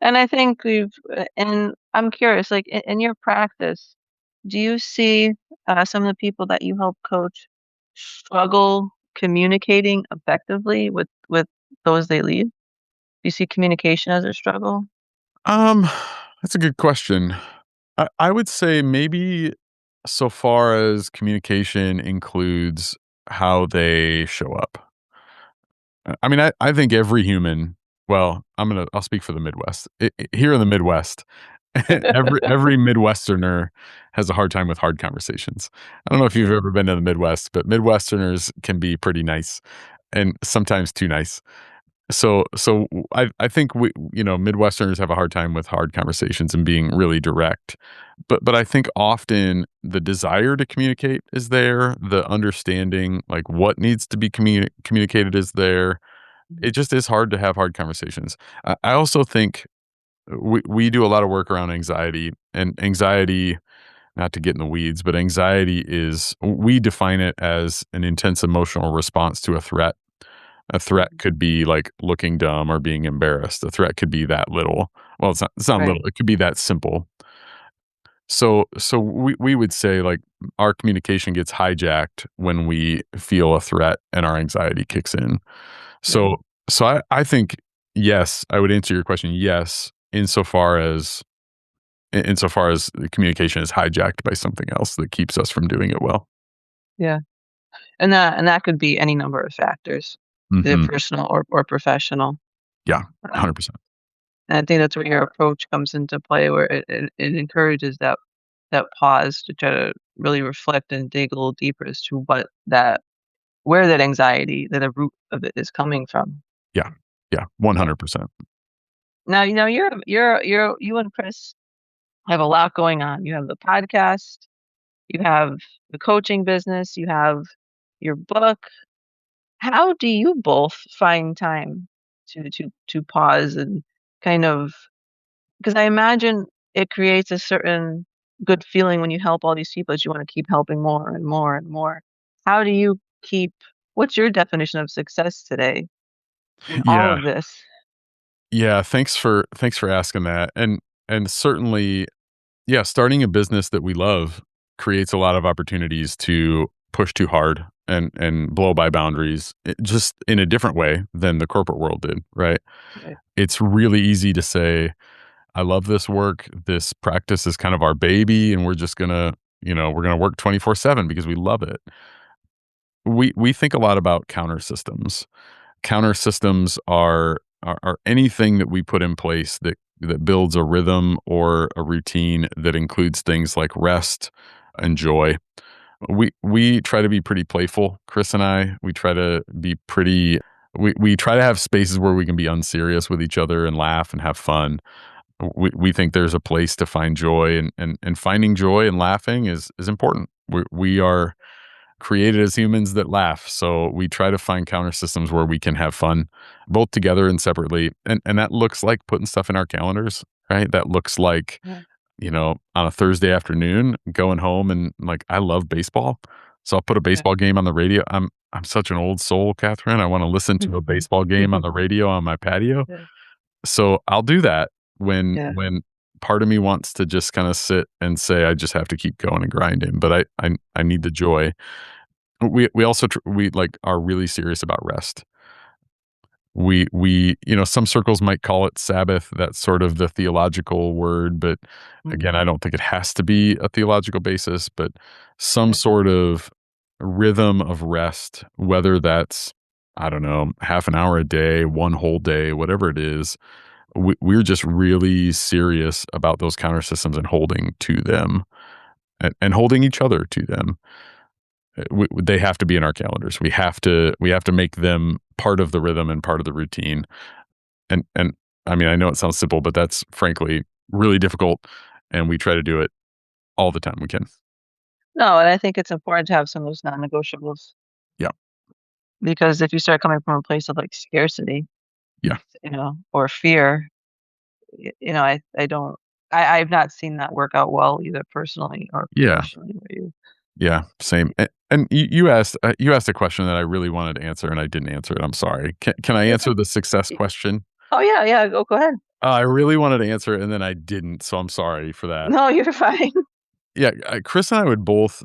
And I think and I'm curious, like, in your practice, do you see, some of the people that you help coach struggle communicating effectively with those they lead? Do you see communication as a struggle? Um, that's a good question. I would say maybe so far as communication includes how they show up. I mean, I think every human well, I'll speak for the Midwest. Here in the Midwest, every Midwesterner has a hard time with hard conversations. I don't know if you've Yeah. ever been to the Midwest, but Midwesterners can be pretty nice and sometimes too nice. I think Midwesterners have a hard time with hard conversations and being really direct. But I think often the desire to communicate is there, the understanding, like, what needs to be communicated is there. Mhm. It just is hard to have hard conversations. I also think we do a lot of work around anxiety, and anxiety, not to get in the weeds, but anxiety is we define it as an intense emotional response to a threat. A threat Mhm. could be like looking dumb or being embarrassed. A threat could be that little. Well, it's not Right. little. It could be that simple. So we would say like our communication gets hijacked when we feel a threat and our anxiety kicks in. Yeah. So I think yes, I would answer your question yes, insofar as the communication is hijacked by something else that keeps us from doing it well. Yeah. And that could be any number of factors, either Mhm. personal or professional. Yeah, Um, 100%. and I think that's where your approach comes into play, where it encourages that pause to try to really reflect and dig a little deeper as to where that anxiety, that the root of it is coming from. Yeah. Yeah, 100%. Now, you and Chris have a lot going on. You have the podcast, you have the coaching business, you have your book. How do you both find time to pause and kind of, because I imagine it creates a certain good feeling when you help all these people that you wanna keep helping more and more and more. How do you keep what's your definition of success today in all Yeah. of this? Yeah, thanks for asking that. And certainly, yeah, starting a business that we love creates a lot of opportunities to push too hard and blow by boundaries, just in a different way than the corporate world did, right? Right, It's really easy to say, I love this work. This practice is kind of our baby, and we're just gonna, we're gonna work 24/7 because we love it. We think a lot about counter systems. Counter systems are anything that we put in place that builds a rhythm or a routine that includes things like rest and joy. We try to be pretty playful, Chris and I. We try to be pretty we try to have spaces where we can be unserious with each other and laugh and have fun. We think there's a place to find joy, and finding joy and laughing is important. We are created as humans that laugh. So we try to find counter systems where we can have fun both together and separately. And that looks like putting stuff in our calendars, right? That looks like, yeah, on a Thursday afternoon, going home and like I love baseball. So I'll put a yeah. baseball game on the radio. I'm such an old soul, Catherine. I want to listen to a baseball game on the radio on my patio. Yeah, So I'll do that yeah, when part of me wants to just kind of sit and say I just have to keep going and grinding, but I need the joy. We also we, like, are really serious about rest. Some circles might call it Sabbath, that's sort of the theological word, but mhm, again, I don't think it has to be a theological basis, but some yeah. sort of rhythm of rest, whether that's, I don't know, half an hour a day, one whole day, whatever it is, we're just really serious about those counter systems and holding to them and holding each other to them. They have to be in our calendars. We have to make them part of the rhythm and part of the routine. And I mean, I know it sounds simple, but that's frankly really difficult, and we try to do it all the time we can. No, and I think it's important to have some of those non-negotiables Yeah. because if you start coming from a place of, like, scarcity, Yeah. or fear, I don't I've not seen that work out well either personally or Yeah. professionally where you Yeah. Same. And you asked a question that I really wanted to answer, and I didn't answer it. I'm sorry. Can I it's answer like the success y question? oh, yeah, yeah, go ahead. I really wanted to answer it, and then I didn't, so I'm sorry for that. No, you're fine. Yeah, Chris and I would both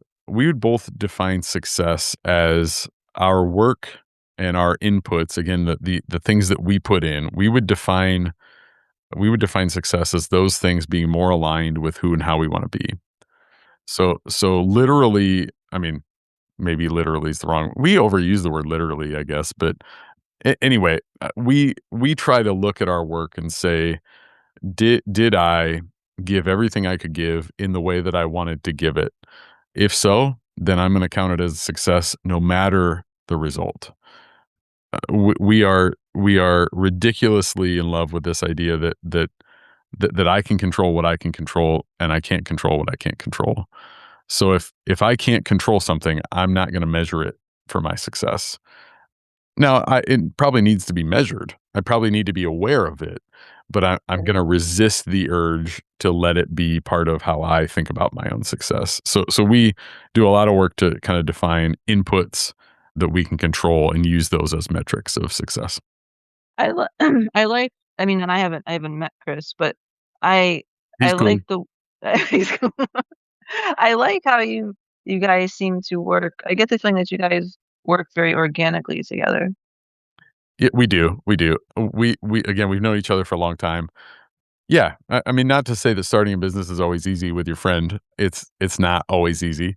define success as our work and our inputs. Again, the things that we put in. We would define success as those things being more aligned with who and how we want to be. So literally, I mean, maybe literally is the wrong. We overuse the word literally, I guess, but anyway, we try to look at our work and say, did I give everything I could give in the way that I wanted to give it? If so, then I'm gonna count it as a success no matter the result. We are ridiculously in love with this idea that I can control what I can control, and I can't control what I can't control. So if I can't control something, I'm not gonna measure it for my success. Now, it probably needs to be measured. I probably need to be aware of it, but I'm Right. gonna resist the urge to let it be part of how I think about my own success. So we do a lot of work to kind of define inputs that we can control and use those as metrics of success. I li I like I mean, and I haven't met Chris, but I He's I cool. like the he's cool. I like how you guys seem to work I get the feeling that you guys work very organically together. Yeah, we do. We do. We again, we've known each other for a long time. Yeah, I mean, not to say that starting a business is always easy with your friend. It's not always easy,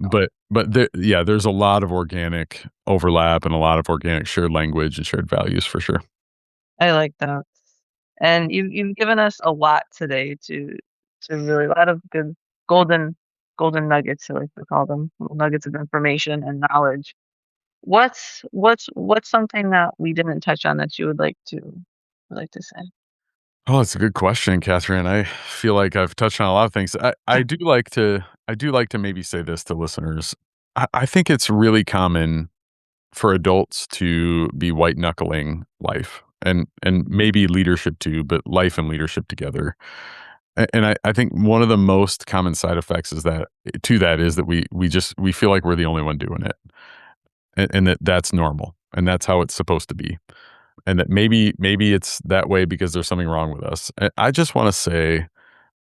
Oh, but yeah, there's a lot of organic overlap and a lot of organic shared language and shared values for sure. I like that. And you've given us a lot today to really a lot of good golden golden nuggets, I like to call them, little nuggets of information and knowledge. What's something that we didn't touch on that you would like to say? Oh, it's a good question, Catherine. I feel like I've touched on a lot of things. I do like to maybe say this to listeners. I think it's really common for adults to be white knuckling life and maybe leadership too, but life and leadership together. And I think one of the most common side effects is that to that is that we feel like we're the only one doing it, and that that's normal, and that's how it's supposed to be, and that maybe it's that way because there's something wrong with us. I just want to say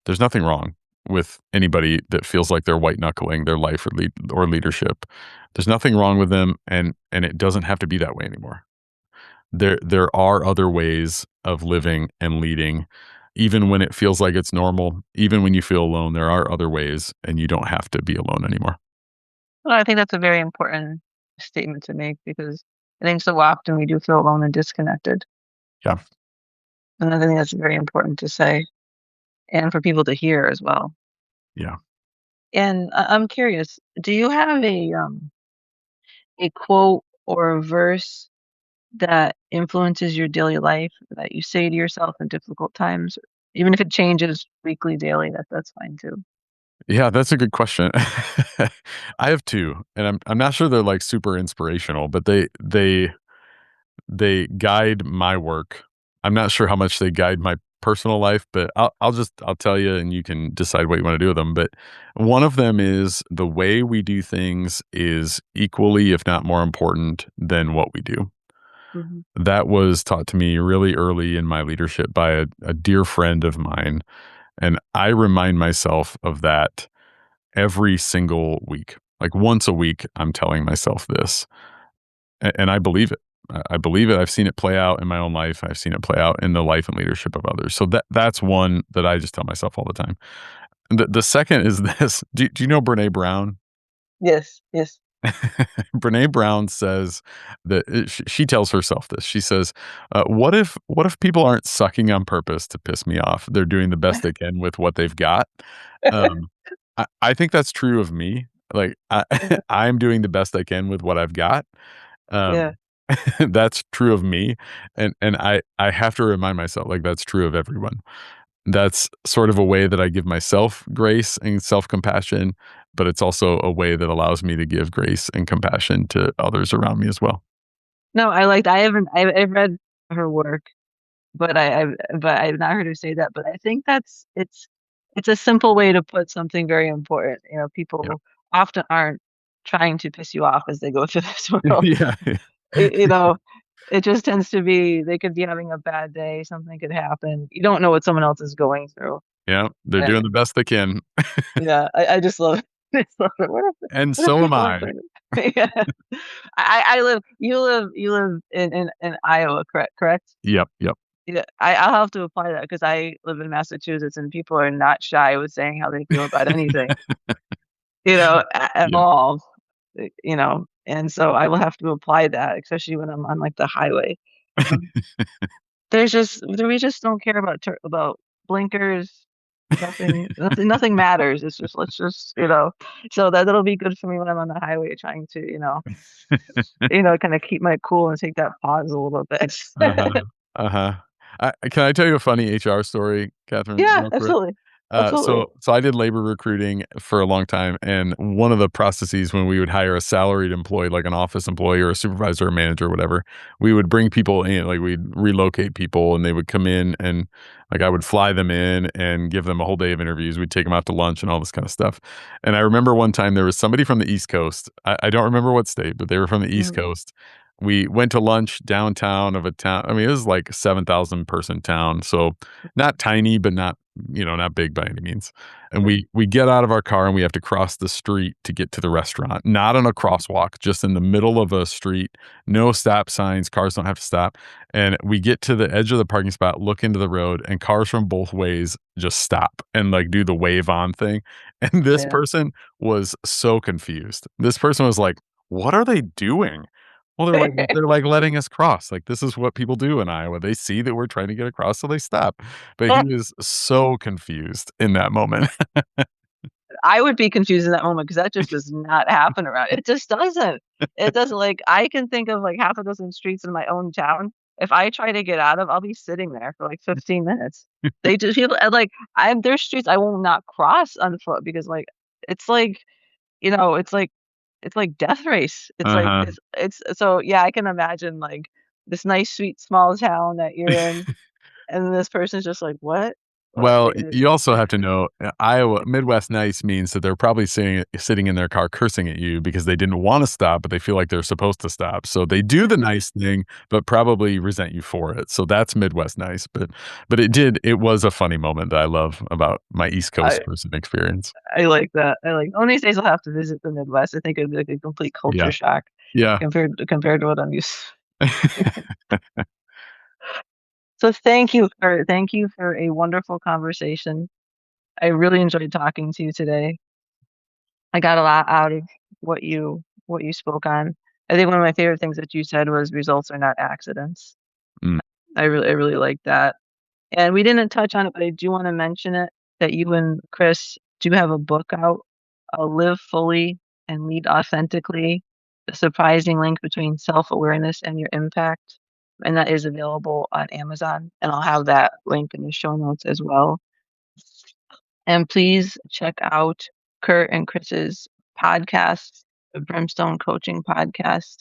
there's nothing wrong with anybody that feels like they're white knuckling their life or leadership. There's nothing wrong with them, and it doesn't have to be that way anymore. There are other ways of living and leading, even when it feels like it's normal, even when you feel alone, there are other ways, and you don't have to be alone anymore. Well, I think that's a very important statement to make because I think so often we do feel alone and disconnected. Yeah, And I think that's very important to say and for people to hear as well. yeah. And I'm curious, do you have a quote or a verse that influences your daily life that you say to yourself in difficult times? Even if it changes weekly, daily, that's fine too. Yeah, that's a good question. I have 2, and I'm not sure they're, like, super inspirational, but they guide my work. I'm not sure how much they guide my personal life, but I'll tell you, and you can decide what you wanna do with them, but one of them is the way we do things is equally, if not more important than what we do. Mhm. That was taught to me really early in my leadership by a dear friend of mine, and I remind myself of that every single week. Like, once a week, I'm telling myself this, and I believe it. I believe it. I've seen it play out in my own life. I've seen it play out in the life and leadership of others. So that's one that I just tell myself all the time. And the second is this. Do you know Brené Brown? Yes, yes. Brené Brown says that she tells herself this. She says, what if people aren't sucking on purpose to piss me off? They're doing the best they can with what they've got." Um, I think that's true of me. Like, Mhm. I'm doing the best I can with what I've got. Yeah. Um, that's true of me, and I have to remind myself, like, that's true of everyone. That's sort of a way that I give myself grace and self-compassion, but it's also a way that allows me to give grace and compassion to others around me as well. No, I haven't I've read her work, but I've not heard her say that, but I think it's a simple way to put something very important. You know, Yep. people often aren't trying to piss you off as they go through this world. Yeah. You know, it just tends to be they could be having a bad day, something could happen. You don't know what someone else is going through. Yeah, they're Uh, doing the best they can, yeah, I just love I just love it. and What if so am people aren't I. doing it? Yeah. I live you live in Iowa, correct? Yep, yep. Yeah, I'll have to apply that because I live in Massachusetts and people are not shy with saying how they feel about anything, at Yep. all, and so I will have to apply that, especially when I'm on, like, the highway. Um, we just don't care about blinkers, nothing matters. It's just let's just, so that'll be good for me when I'm on the highway trying to, kinda keep my cool and take that pause a little bit. Uh-huh, uh-huh. Can I tell you a funny HR story, Catherine, Yeah, real quick? absolutely, Uh, absolutely. so so I did labor recruiting for a long time, and one of the processes when we would hire a salaried employee, like an office employee or a supervisor or manager or whatever, we would bring people in, like, we'd relocate people, and they would come in, and, like, I would fly them in and give them a whole day of interviews. We'd take them out to lunch and all this kinda stuff, and I remember one time there was somebody from the East Coast. I don't remember what state, but they were from the East Mhm, Coast. We went to lunch downtown of a town. I mean, it was like a 7,000 person town, so not tiny, but not big by any means. And mhm, we get out of our car and we have to cross the street to get to the restaurant. Not on a crosswalk, just in the middle of a street, no stop signs, cars don't have to stop. And we get to the edge of the parking spot, look into the road, and cars from both ways just stop and, like, do the wave on thing. And this yeah. person was so confused. This person was like, "What are they doing?" Well, they're like letting us cross. Like, this is what people do in Iowa. They see that we're trying to get across, so they stop. But he was so confused in that moment. I would be confused in that moment because that just does not happen around it just doesn't. It doesn't, like, I can think of, like, half a dozen streets in my own town. If I try to get out of, I'll be sitting there for, like, 15 minutes. They just people and, like, there's streets I will not cross on foot because, like, it's like, it's like death race. It's like Uh-huh. it's so, yeah, I can imagine, like, this nice, sweet, small town that you're in, and this person's just like, "What?" Well, Well, they you also have to know, Iowa Midwest nice means that they're probably sitting in their car cursing at you because they didn't wanna stop, but they feel like they're supposed to stop. So they do the nice thing, but probably resent you for it. So that's Midwest nice, but it was a funny moment that I love about my East I Coast person experience. I like that. One of these days I'll have to visit the Midwest. I think it'd be like a complete culture Yeah. shock Yeah. compared to what I'm used So thank you for a wonderful conversation. I really enjoyed talking to you today. I got a lot out of what you spoke on. I think one of my favorite things that you said was results are not accidents. Mm, I really like that. And we didn't touch on it, but I do wanna mention it, that you and Chris do have a book out, Live Fully and Lead Authentically: The Surprising Link Between Self-Awareness and Your Impact, and that is available on Amazon, and I'll have that link in the show notes as well. And please check out Kurt and Chris's podcast, the Brimstone Coaching Podcast,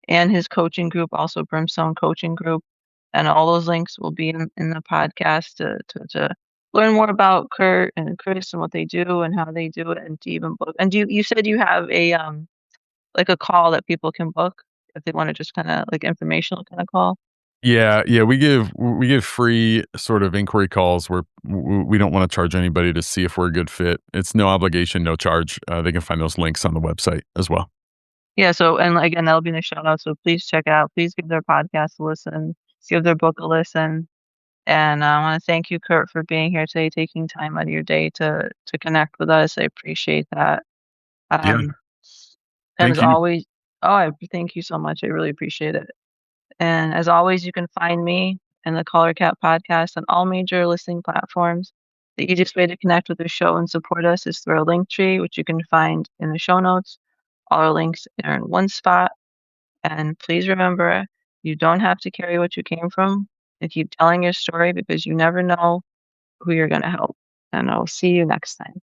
and his coaching group, also Brimstone Coaching Group. And all those links will be in the podcast to learn more about Kurt and Chris and what they do and how they do it, and to even book. And you said you have a like a call that people can book if they want to just kind of like informational kind of call. yeah, yeah, we give free sort of inquiry calls where we don't wanna charge anybody to see if we're a good fit. It's no obligation, no charge. They can find those links on the website as well. Yeah, so and again, that'll be in the show notes, so please check it out. Please give their podcast a listen, give their book a listen, and I wanna thank you, Kurt, for being here today, taking time out of your day to connect with us. I appreciate that. Yeah, Um, and as thank you. always I thank you so much, I really appreciate it. And as always, you can find me and the Collar Cap podcast on all major listening platforms. The easiest way to connect with the show and support us is through our link tree, which you can find in the show notes. All our links are in one spot. And please remember, you don't have to carry what you came from and keep telling your story, because you never know who you're going to help. And I'll see you next time.